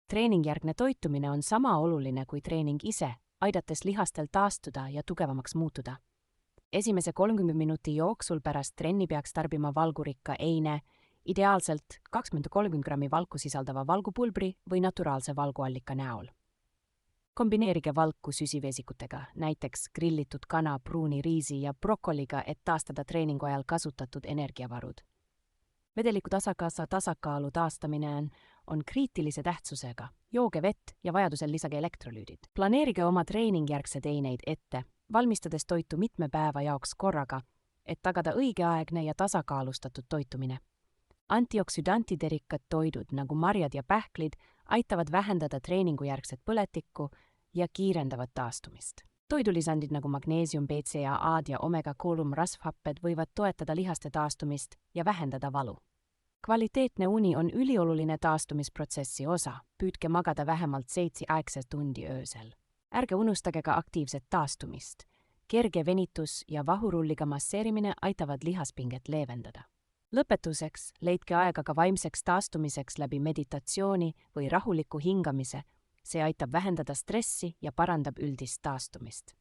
Treeningjärgne toitumine on sama oluline kui treening ise, aidates lihastel taastuda ja tugevamaks muutuda. Esimese 30 minuti jooksul pärast trenni peaks tarbima valgurikka eine, ideaalselt 20–30 grammi valku sisaldava valgupulbri või naturaalse valguallika näol. Kombineerige valku süsivesikutega, näiteks grillitud kana, pruuni riisi ja brokoliga, et taastada treeningu ajal kasutatud energiavarud. Vedeliku tasakaalu taastamine on kriitilise tähtsusega. Jooge vett ja vajadusel lisage elektrolüüdid. Planeerige oma treeningjärgsed eineid ette, valmistades toitu mitme päeva jaoks korraga, et tagada õigeaegne ja tasakaalustatud toitumine. Antioksüdantiderikkad toidud nagu marjad ja pähklid aitavad vähendada treeningujärgset põletikku ja kiirendavad taastumist. Toidulisandid nagu magneesium, BCAA-d ja omega-3 rasvhapped võivad toetada lihaste taastumist ja vähendada valu. Kvaliteetne uni on ülioluline taastumisprotsessi osa, püüdke magada vähemalt 7 tundi öösel. Ärge unustage ka aktiivset taastumist. Kerge venitus ja vahurulliga masseerimine aitavad lihaspinget leevendada. Lõpetuseks leidke aega ka vaimseks taastumiseks läbi meditatsiooni või rahuliku hingamise. See aitab vähendada stressi ja parandab üldist taastumist.